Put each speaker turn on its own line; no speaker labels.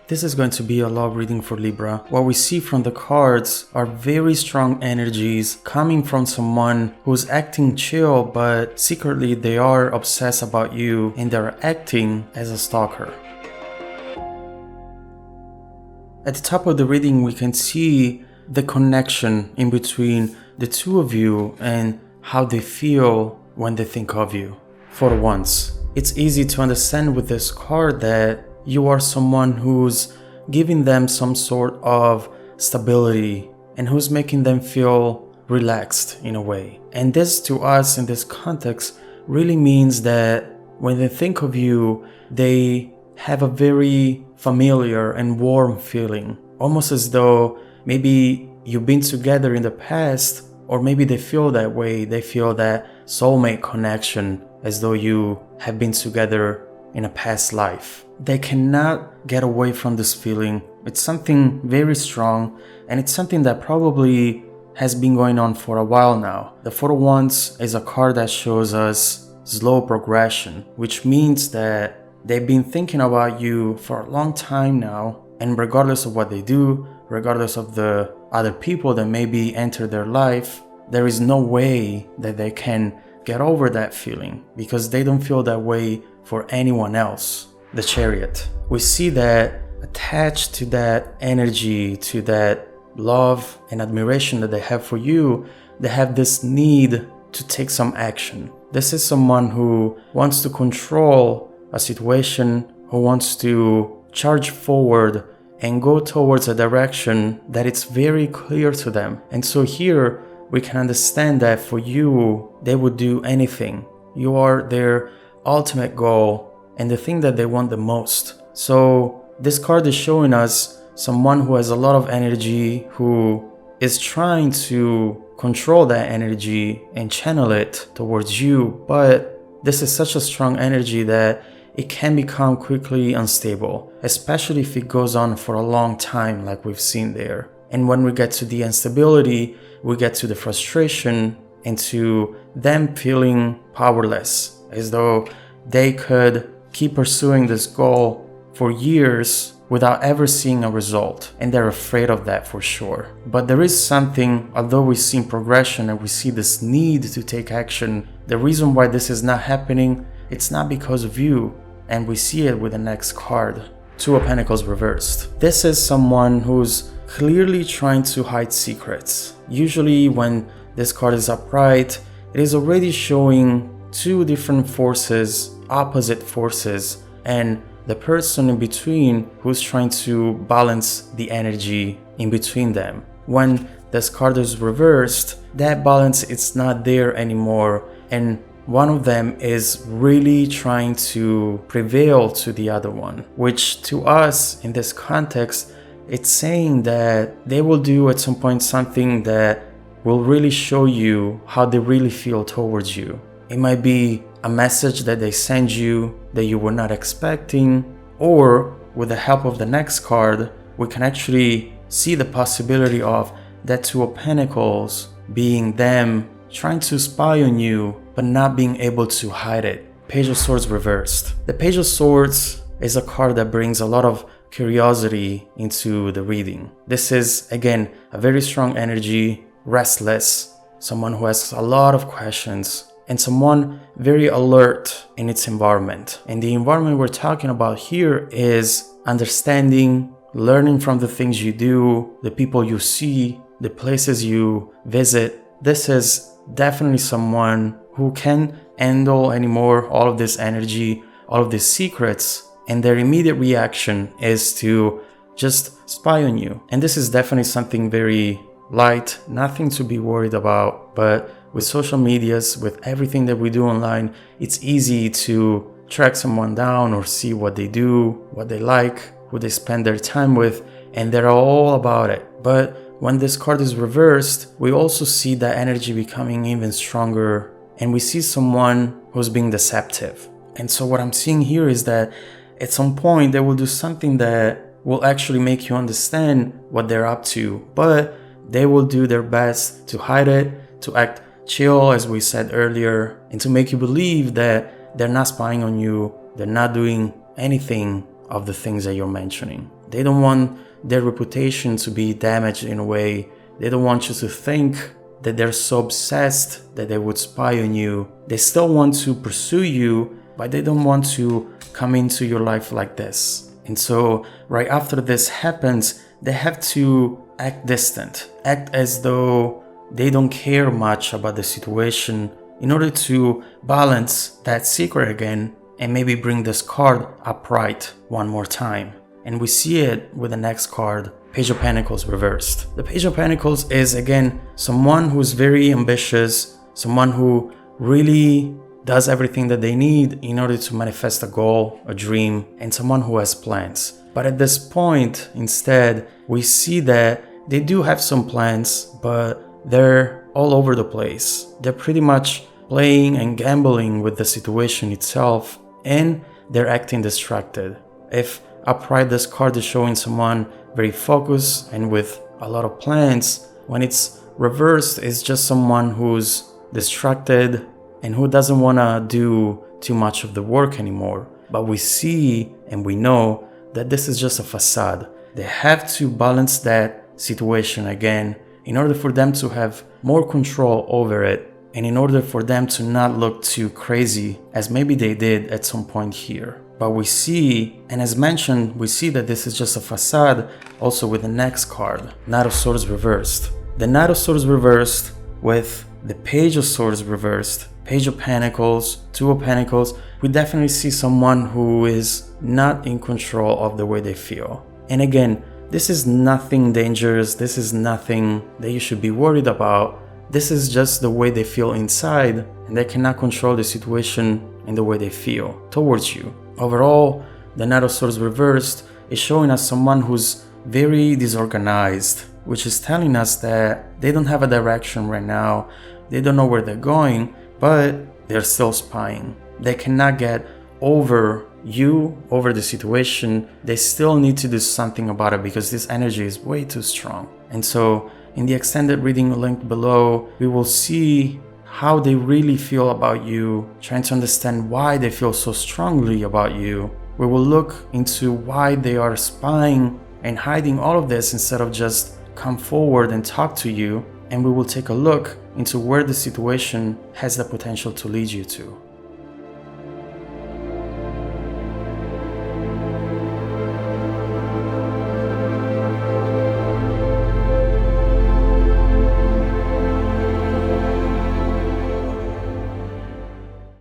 This is going to be a love reading for Libra. What we see from the cards are very strong energies coming from someone who's acting chill, but secretly they are obsessed about you and they're acting as a stalker. At the top of the reading, we can see the connection in between the two of you and how they feel when they think of you. For once, it's easy to understand with this card that you are someone who's giving them some sort of stability and who's making them feel relaxed in a way. And this to us in this context really means that when they think of you, they have a very familiar and warm feeling, almost as though maybe you've been together in the past, or maybe they feel that way. They feel that soulmate connection as though you have been together in a past life. They cannot get away from this feeling. It's something very strong, and it's something that probably has been going on for a while now. The Four of Wands is a card that shows us slow progression, which means that they've been thinking about you for a long time now, and regardless of what they do, regardless of the other people that maybe enter their life, there is no way that they can get over that feeling because they don't feel that way for anyone else. The Chariot. We see that attached to that energy, to that love and admiration that they have for you, they have this need to take some action. This is someone who wants to control a situation, who wants to charge forward and go towards a direction that it's very clear to them. And so here we can understand that for you, they would do anything. You are their ultimate goal and the thing that they want the most. So this card is showing us someone who has a lot of energy, who is trying to control that energy and channel it towards you. But this is such a strong energy that it can become quickly unstable, especially if it goes on for a long time like we've seen there. And when we get to the instability, we get to the frustration and to them feeling powerless, as though they could keep pursuing this goal for years without ever seeing a result. And they're afraid of that for sure. But there is something, although we've seen progression and we see this need to take action, the reason why this is not happening, it's not because of you. And we see it with the next card, Two of Pentacles reversed. This is someone who's clearly trying to hide secrets. Usually when this card is upright, it is already showing two different forces, opposite forces, and the person in between who's trying to balance the energy in between them. When this card is reversed, that balance is not there anymore, and one of them is really trying to prevail to the other one, which to us in this context, it's saying that they will do at some point something that will really show you how they really feel towards you. It might be a message that they send you that you were not expecting, or with the help of the next card, we can actually see the possibility of that Two of Pentacles being them trying to spy on you, but not being able to hide it. Page of Swords reversed. The Page of Swords is a card that brings a lot of curiosity into the reading. This is, again, a very strong energy, restless, someone who has a lot of questions, and someone very alert in its environment. And the environment we're talking about here is understanding, learning from the things you do, the people you see, the places you visit. This is definitely someone who can't handle anymore all of this energy, all of these secrets, and their immediate reaction is to just spy on you. And this is definitely something very light, nothing to be worried about. But with social medias, with everything that we do online, it's easy to track someone down or see what they do, what they like, who they spend their time with, and they're all about it. But when this card is reversed, we also see that energy becoming even stronger, and we see someone who's being deceptive. And so what I'm seeing here is that at some point they will do something that will actually make you understand what they're up to, but they will do their best to hide it, to act chill, as we said earlier, and to make you believe that they're not spying on you, they're not doing anything of the things that you're mentioning. They don't want their reputation to be damaged in a way. They don't want you to think that they're so obsessed that they would spy on you. They still want to pursue you, but they don't want to come into your life like this. And so right after this happens, they have to act distant, act as though they don't care much about the situation in order to balance that secret again and maybe bring this card upright one more time. And we see it with the next card, Page of Pentacles reversed. The Page of Pentacles is again someone who's very ambitious, someone who really does everything that they need in order to manifest a goal, a dream, and someone who has plans. But at this point, instead, we see that they do have some plans, but they're all over the place. They're pretty much playing and gambling with the situation itself, and they're acting distracted. If upright, this card is showing someone very focused and with a lot of plans. When it's reversed, it's just someone who's distracted and who doesn't want to do too much of the work anymore. But we see and we know that this is just a facade. They have to balance that situation again in order for them to have more control over it, and in order for them to not look too crazy as maybe they did at some point here. But we see, and as mentioned, we see that this is just a facade also with the next card, Knight of Swords reversed. The Knight of Swords reversed with the Page of Swords reversed, Page of Pentacles, Two of Pentacles. We definitely see someone who is not in control of the way they feel. And again, this is nothing dangerous. This is nothing that you should be worried about. This is just the way they feel inside, and they cannot control the situation and the way they feel towards you. Overall, the Knight of Swords reversed is showing us someone who's very disorganized, which is telling us that they don't have a direction right now. They don't know where they're going, but they're still spying. They cannot get over you, over the situation. They still need to do something about it because this energy is way too strong. And so in the extended reading linked below, we will see how they really feel about you, trying to understand why they feel so strongly about you. We will look into why they are spying and hiding all of this instead of just come forward and talk to you. And we will take a look into where the situation has the potential to lead you to.